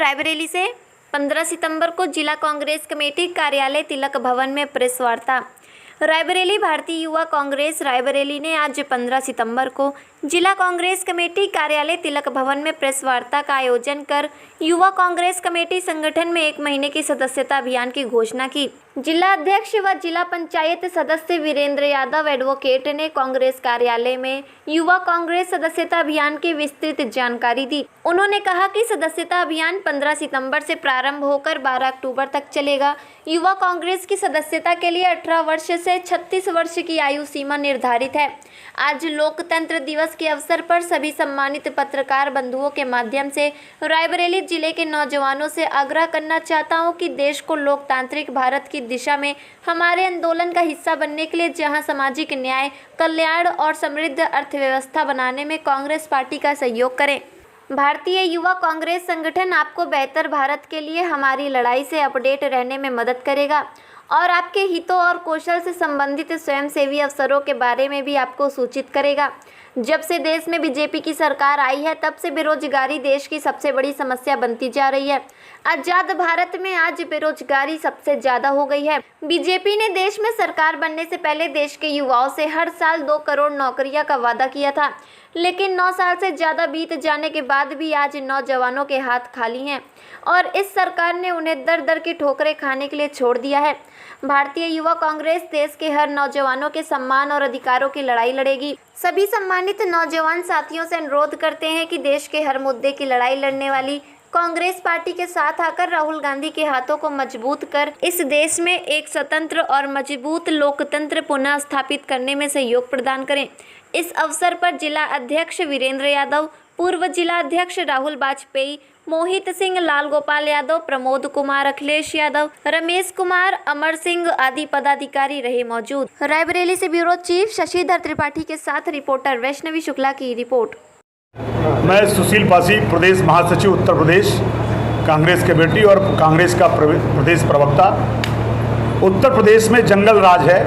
रायबरेली से 15 सितंबर को जिला कांग्रेस कमेटी कार्यालय तिलक भवन में प्रेस वार्ता। रायबरेली भारतीय युवा कांग्रेस रायबरेली ने आज 15 सितंबर को जिला कांग्रेस कमेटी कार्यालय तिलक भवन में प्रेस वार्ता का आयोजन कर युवा कांग्रेस कमेटी संगठन में 1 महीने की सदस्यता अभियान की घोषणा की। जिला अध्यक्ष व जिला पंचायत सदस्य वीरेंद्र यादव एडवोकेट ने कांग्रेस कार्यालय में युवा कांग्रेस सदस्यता अभियान की विस्तृत जानकारी दी। उन्होंने कहा कि सदस्यता अभियान 15 सितंबर से प्रारंभ होकर 12 अक्टूबर तक चलेगा। युवा कांग्रेस की सदस्यता के लिए 18 वर्ष से 36 वर्ष की आयु सीमा निर्धारित है। आज लोकतंत्र दिवस के अवसर पर सभी सम्मानित पत्रकार बंधुओं के माध्यम से रायबरेली जिले के नौजवानों से आग्रह करना चाहता हूं कि देश को लोकतांत्रिक भारत की दिशा में हमारे आंदोलन का हिस्सा बनने के लिए जहां सामाजिक न्याय, कल्याण और समृद्ध अर्थव्यवस्था बनाने में कांग्रेस पार्टी का सहयोग करें। भारतीय युवा कांग्रेस संगठन आपको बेहतर भारत के लिए हमारी लड़ाई से अपडेट रहने में मदद करेगा और आपके हितों और कौशल से संबंधित स्वयंसेवी अवसरों के बारे में भी आपको सूचित करेगा। जब से देश में बीजेपी की सरकार आई है तब से बेरोजगारी देश की सबसे बड़ी समस्या बनती जा रही है। आजाद भारत में आज बेरोजगारी सबसे ज्यादा हो गई है। बीजेपी ने देश में सरकार बनने से पहले देश के युवाओं से हर साल 2 करोड़ नौकरियां का वादा किया था, लेकिन 9 साल से ज़्यादा बीत जाने के बाद भी आज नौजवानों के हाथ खाली हैं और इस सरकार ने उन्हें दर दर की ठोकरें खाने के लिए छोड़ दिया है। भारतीय युवा कांग्रेस देश के हर नौजवानों के सम्मान और अधिकारों की लड़ाई लड़ेगी। सभी सम्मानित नौजवान साथियों से अनुरोध करते हैं कि देश के हर मुद्दे की लड़ाई लड़ने वाली कांग्रेस पार्टी के साथ आकर राहुल गांधी के हाथों को मजबूत कर इस देश में एक स्वतंत्र और मजबूत लोकतंत्र पुनः स्थापित करने में सहयोग प्रदान करें। इस अवसर पर जिला अध्यक्ष वीरेंद्र यादव, पूर्व जिला अध्यक्ष राहुल वाजपेयी, मोहित सिंह, लाल गोपाल यादव, प्रमोद कुमार, अखिलेश यादव, रमेश कुमार, अमर सिंह आदि पदाधिकारी रहे मौजूद। रायबरेली से ब्यूरो चीफ शशिधर त्रिपाठी के साथ रिपोर्टर वैष्णवी शुक्ला की रिपोर्ट। मैं सुशील पासी, प्रदेश महासचिव उत्तर प्रदेश कांग्रेस कमेटी और कांग्रेस का प्रदेश प्रवक्ता। उत्तर प्रदेश में जंगल राज है,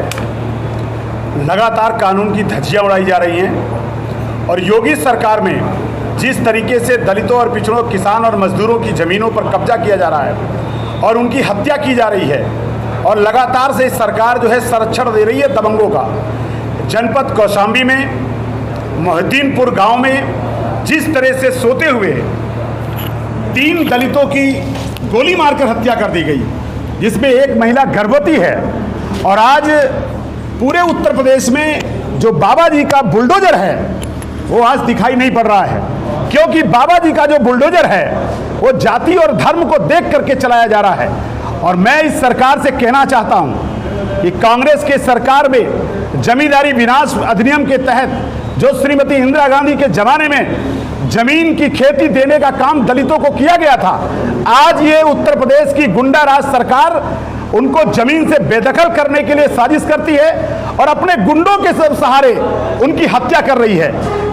लगातार कानून की धज्जियां उड़ाई जा रही हैं और योगी सरकार में जिस तरीके से दलितों और पिछड़ों, किसान और मजदूरों की ज़मीनों पर कब्जा किया जा रहा है और उनकी हत्या की जा रही है और लगातार से इस सरकार जो है संरक्षण दे रही है दबंगों का। जनपद कौशाम्बी में मोहिद्दीनपुर गांव में जिस तरह से सोते हुए 3 दलितों की गोली मारकर हत्या कर दी गई, जिसमें एक महिला गर्भवती है। और आज पूरे उत्तर प्रदेश में जो बाबा जी का बुलडोजर है वो आज दिखाई नहीं पड़ रहा है, क्योंकि बाबा जी का जो बुलडोजर है वो जाति और धर्म को देख करके चलाया जा रहा है। और मैं इस सरकार से कहना चाहता हूं कि कांग्रेस के सरकार में जमींदारी विनाश अधिनियम के तहत जो श्रीमती इंदिरा गांधी के जमाने में जमीन की खेती देने का काम दलितों को किया गया था, आज ये उत्तर प्रदेश की गुंडा राज सरकार उनको जमीन से बेदखल करने के लिए साजिश करती है और अपने गुंडों के सब सहारे उनकी हत्या कर रही है।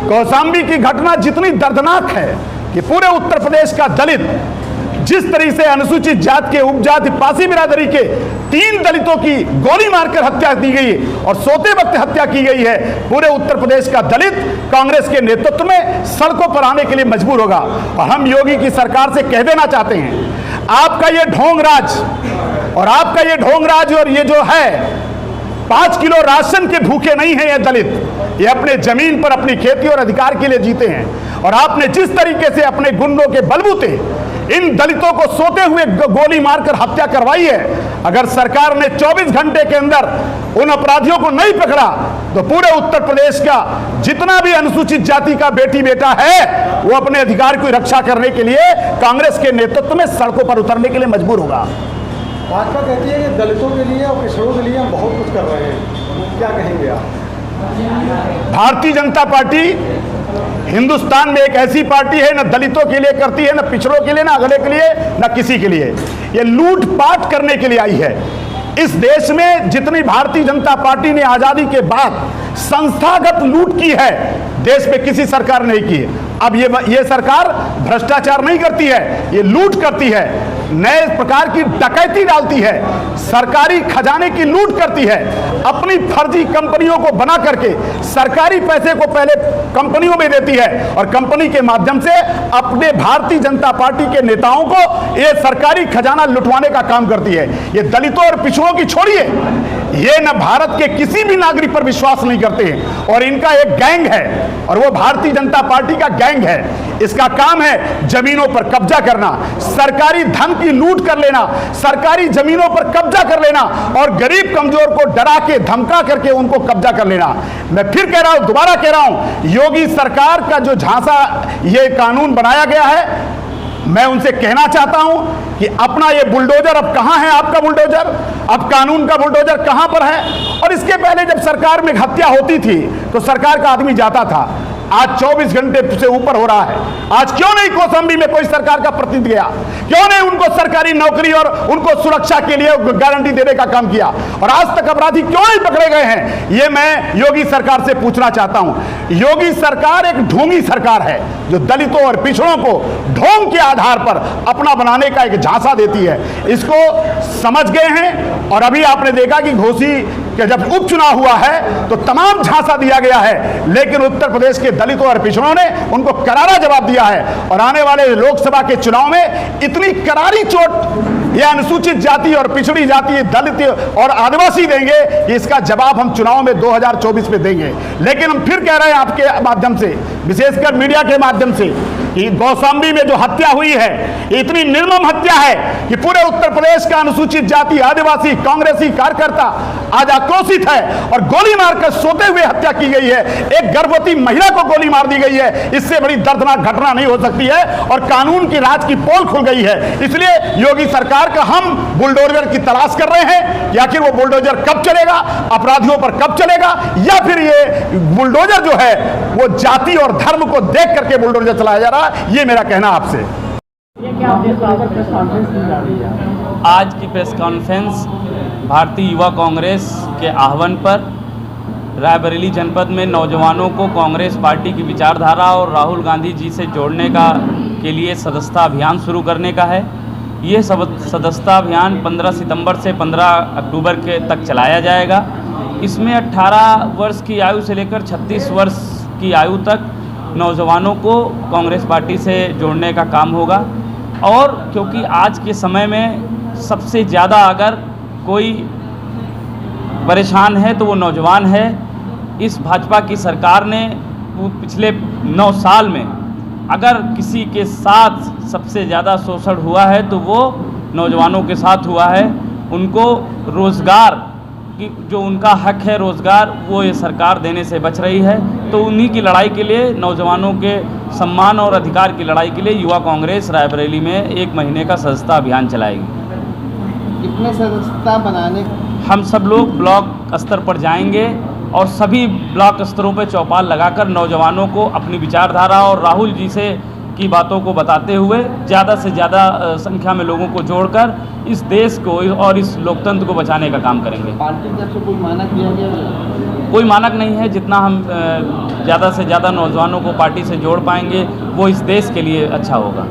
कौशाम्बी की घटना जितनी दर्दनाक है कि पूरे उत्तर प्रदेश का दलित जिस तरीके से अनुसूचित जात के उपजाति पासी बिरादरी के 3 दलितों की गोली मारकर हत्या की गई और सोते वक्त हत्या की गई है, पूरे उत्तर प्रदेश का दलित कांग्रेस के नेतृत्व में सड़कों पर आने के लिए मजबूर होगा। और हम योगी की सरकार से कह देना चाहते हैं, आपका ये ढोंग राज और ये जो है 5 किलो राशन के भूखे नहीं है ये दलित, ये अपने जमीन पर अपनी खेती और अधिकार के लिए जीते हैं। और आपने जिस तरीके से अपने गुंडों के बलबूते इन दलितों को सोते हुए गोली मारकर हत्या करवाई है, अगर सरकार ने 24 घंटे के अंदर उन अपराधियों को नहीं पकड़ा तो पूरे उत्तर प्रदेश का जितना भी अनुसूचित जाति का बेटी बेटा है वो अपने अधिकार की रक्षा करने के लिए कांग्रेस के नेतृत्व में सड़कों पर उतरने के लिए मजबूर होगा। भाजपा कहती है कि दलितों के लिए और पिछड़ों के लिए हम बहुत कुछ कर रहे हैं, क्या कहेंगे आप? भारतीय जनता पार्टी हिंदुस्तान में एक ऐसी पार्टी है, न दलितों के लिए करती है, न पिछड़ों के लिए, न अगले के लिए, न किसी के लिए। ये लूटपाट करने के लिए आई है। इस देश में जितनी भारतीय जनता पार्टी ने आजादी के बाद संस्थागत लूट की है, देश में किसी सरकार ने नहीं की है। अब ये सरकार भ्रष्टाचार नहीं करती है, ये लूट करती है। नए प्रकार की डकैती डालती है, सरकारी खजाने की लूट करती है, अपनी फर्जी कंपनियों को बना करके सरकारी पैसे को पहले कंपनियों में देती है और कंपनी के माध्यम से अपने भारतीय जनता पार्टी के नेताओं को ये सरकारी खजाना लुटवाने का काम करती है। ये दलितों और पिछड़ों की छोड़िए, ये न भारत के किसी भी नागरिक पर विश्वास नहीं करते हैं और इनका एक गैंग है और वो भारतीय जनता पार्टी का गैंग है। इसका काम है जमीनों पर कब्जा करना, सरकारी धन की लूट कर लेना, सरकारी जमीनों पर कब्जा कर लेना और गरीब कमजोर को डरा के धमका करके उनको कब्जा कर लेना। मैं फिर कह रहा हूं, दोबारा कह रहा हूं, योगी सरकार का जो झांसा ये कानून बनाया गया है, मैं उनसे कहना चाहता हूं कि अपना ये बुलडोजर अब कहां है, आपका बुलडोजर, अब कानून का बुलडोजर कहां पर है। और इसके पहले जब सरकार में हत्या होती थी तो सरकार का आदमी जाता था, आज 24 घंटे से ऊपर हो रहा है। आज क्यों नहीं कौशाम्बी में कोई सरकार का प्रतिनिधि गया, क्यों नहीं उनको सरकारी नौकरी और उनको सुरक्षा के लिए गारंटी देने का काम किया, और आज तक अपराधी क्यों नहीं पकड़े गए हैं, ये मैं योगी सरकार से पूछना चाहता हूं। योगी सरकार एक ढोंगी सरकार है जो दलितों और पिछड़ों को ढोंग के आधार पर अपना बनाने का एक झांसा देती है। इसको समझ गए हैं और अभी आपने देखा कि घोसी के जब उपचुनाव हुआ है तो तमाम झांसा दिया गया है, लेकिन उत्तर प्रदेश के दलितों और पिछड़ों ने उनको करारा जवाब दिया है और आने वाले लोकसभा के चुनाव में इतनी करारी चोट यह अनुसूचित जाति और पिछड़ी जाति, दलित और आदिवासी देंगे कि इसका जवाब हम चुनाव में 2024 में देंगे। लेकिन हम फिर कह रहे हैं आपके माध्यम से, विशेषकर मीडिया के माध्यम से, कि कौशाम्बी में जो हत्या हुई है इतनी निर्मम हत्या है कि पूरे उत्तर प्रदेश का अनुसूचित जाति, आदिवासी, कांग्रेसी कार्यकर्ता आज आक्रोशित है और गोली मारकर सोते हुए हत्या की गई है। एक गर्भवती महिला को गोली मार दी गई है। इससे बड़ी दर्दनाक घटना नहीं हो सकती है और कानून की राज की पोल खुल गई है। इसलिए योगी सरकार का हम बुलडोजर की तलाश कर रहे हैं कि आखिर वो बुलडोजर कब चलेगा, अपराधियों पर कब चलेगा, या फिर ये बुलडोजर जो है वो जाति और धर्म को देख करके बुलडोजर चलाया जा रहा है। ये मेरा कहना आपसे। आज की प्रेस कॉन्फ्रेंस भारतीय युवा कांग्रेस के आह्वान पर रायबरेली जनपद में नौजवानों को कांग्रेस पार्टी की विचारधारा और राहुल गांधी जी से जोड़ने के लिए सदस्यता अभियान शुरू करने का है। ये सदस्यता अभियान 15 सितंबर से 15 अक्टूबर के तक चलाया जाएगा। इसमें 18 वर्ष की आयु से लेकर 36 वर्ष की आयु तक नौजवानों को कांग्रेस पार्टी से जोड़ने का काम होगा। और क्योंकि आज के समय में सबसे ज़्यादा अगर कोई परेशान है तो वो नौजवान है। इस भाजपा की सरकार ने पिछले 9 साल में अगर किसी के साथ सबसे ज़्यादा शोषण हुआ है तो वो नौजवानों के साथ हुआ है। उनको रोज़गार की जो उनका हक है रोज़गार, वो ये सरकार देने से बच रही है। तो उन्हीं की लड़ाई के लिए, नौजवानों के सम्मान और अधिकार की लड़ाई के लिए युवा कांग्रेस रायबरेली में 1 महीने का सदस्यता अभियान चलाएगी। कितने सदस्यता बनाने? हम सब लोग ब्लॉक स्तर पर जाएंगे और सभी ब्लॉक स्तरों पर चौपाल लगाकर नौजवानों को अपनी विचारधारा और राहुल जी से की बातों को बताते हुए ज़्यादा से ज़्यादा संख्या में लोगों को जोड़कर इस देश को और इस लोकतंत्र को बचाने का काम करेंगे। पार्टी की तरफ से कोई मानक दिया गया? कोई मानक नहीं है। जितना हम ज़्यादा से ज़्यादा नौजवानों को पार्टी से जोड़ पाएंगे वो इस देश के लिए अच्छा होगा।